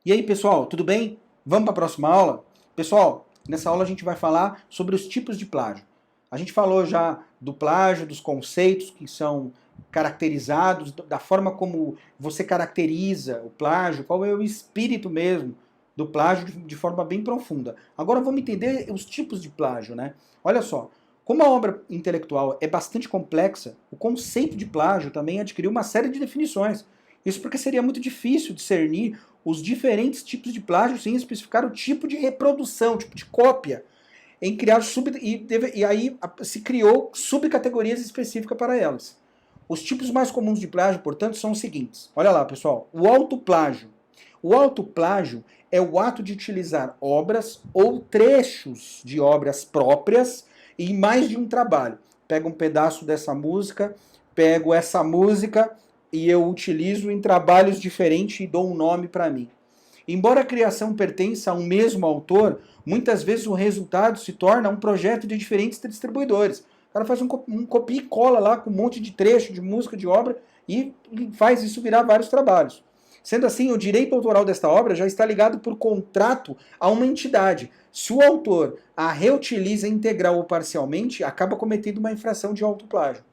E aí, pessoal, tudo bem? Vamos para a próxima aula? Pessoal, nessa aula a gente vai falar sobre os tipos de plágio. A gente falou já do plágio, dos conceitos que são caracterizados, da forma como você caracteriza o plágio, qual é o espírito mesmo do plágio de forma bem profunda. Agora vamos entender os tipos de plágio, né? Olha só, como a obra intelectual é bastante complexa, o conceito de plágio também adquiriu uma série de definições. Isso porque seria muito difícil discernir os diferentes tipos de plágio sem especificar o tipo de reprodução, tipo de cópia, em criar e aí se criou subcategorias específicas para elas. Os tipos mais comuns de plágio, portanto, são os seguintes. Olha lá, pessoal. O autoplágio. O autoplágio é o ato de utilizar obras ou trechos de obras próprias em mais de um trabalho. Pego um pedaço dessa música, pego essa música e eu utilizo em trabalhos diferentes e dou um nome para mim. Embora a criação pertença a um mesmo autor, muitas vezes o resultado se torna um projeto de diferentes distribuidores. O cara faz um copia e cola lá com um monte de trecho de música, de obra, e faz isso virar vários trabalhos. Sendo assim, o direito autoral desta obra já está ligado por contrato a uma entidade. Se o autor a reutiliza integral ou parcialmente, acaba cometendo uma infração de autoplágio.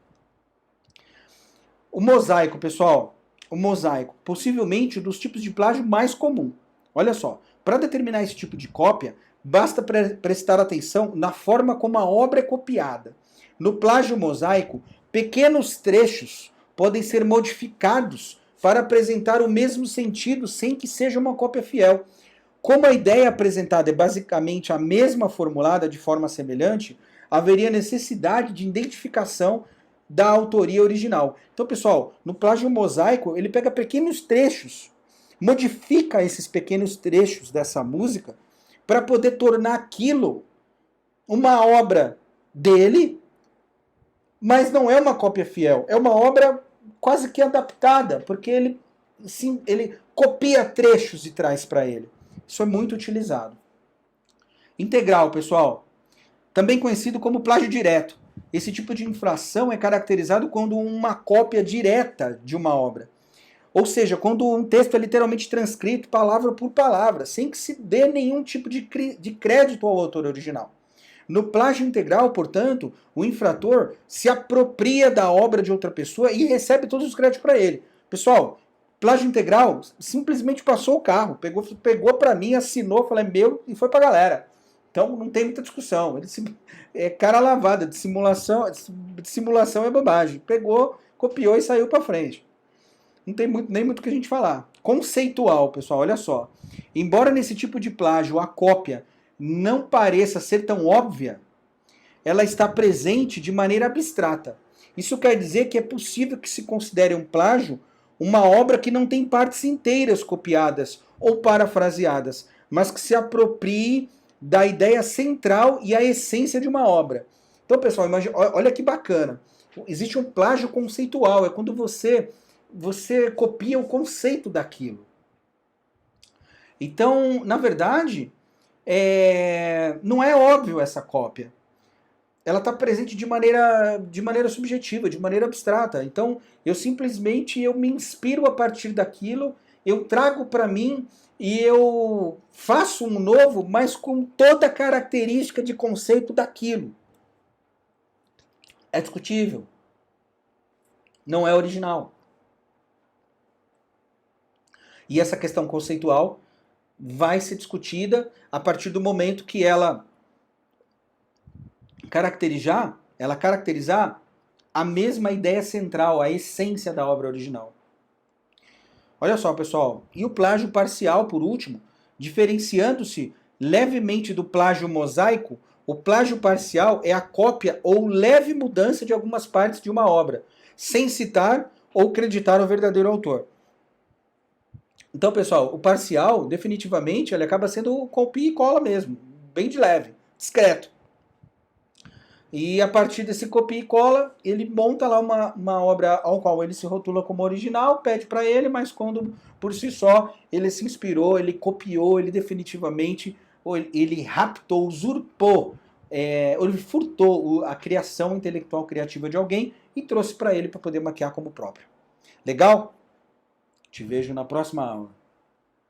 O mosaico, pessoal, o mosaico, possivelmente um dos tipos de plágio mais comum. Olha só, para determinar esse tipo de cópia, basta prestar atenção na forma como a obra é copiada. No plágio mosaico, pequenos trechos podem ser modificados para apresentar o mesmo sentido sem que seja uma cópia fiel. Como a ideia apresentada é basicamente a mesma formulada de forma semelhante, haveria necessidade de identificação da autoria original. Então, pessoal, no plágio mosaico, ele pega pequenos trechos, modifica esses pequenos trechos dessa música para poder tornar aquilo uma obra dele, mas não é uma cópia fiel, é uma obra quase que adaptada, porque ele copia trechos e traz para ele. Isso é muito utilizado. Integral, pessoal, também conhecido como plágio direto. Esse tipo de infração é caracterizado quando uma cópia direta de uma obra. Ou seja, quando um texto é literalmente transcrito palavra por palavra, sem que se dê nenhum tipo de crédito ao autor original. No plágio integral, portanto, o infrator se apropria da obra de outra pessoa e recebe todos os créditos para ele. Pessoal, plágio integral simplesmente passou o carro, pegou para mim, assinou, falei meu e foi para a galera. Então não tem muita discussão. É cara lavada, de simulação é bobagem. Pegou, copiou e saiu para frente. Não tem nem muito o que a gente falar. Conceitual, pessoal, olha só. Embora nesse tipo de plágio a cópia não pareça ser tão óbvia, ela está presente de maneira abstrata. Isso quer dizer que é possível que se considere um plágio uma obra que não tem partes inteiras copiadas ou parafraseadas, mas que se aproprie da ideia central e a essência de uma obra. Então, pessoal, imagina, olha que bacana. Existe um plágio conceitual, é quando você copia o conceito daquilo. Então, na verdade, não é óbvio essa cópia. Ela está presente de maneira subjetiva, de maneira abstrata. Então, eu me inspiro a partir daquilo, eu trago para mim e eu faço um novo, mas com toda a característica de conceito daquilo. É discutível. Não é original. E essa questão conceitual vai ser discutida a partir do momento que ela caracterizar a mesma ideia central, a essência da obra original. Olha só, pessoal, e o plágio parcial, por último, diferenciando-se levemente do plágio mosaico, o plágio parcial é a cópia ou leve mudança de algumas partes de uma obra, sem citar ou creditar o verdadeiro autor. Então, pessoal, o parcial, definitivamente, ele acaba sendo copia e cola mesmo, bem de leve, discreto. E a partir desse copia e cola, ele monta lá uma obra ao qual ele se rotula como original, pede para ele, mas quando por si só ele se inspirou, ele copiou, ele definitivamente, ele raptou, usurpou, ele furtou a criação intelectual criativa de alguém e trouxe para ele para poder maquiar como próprio. Legal? Te vejo na próxima aula.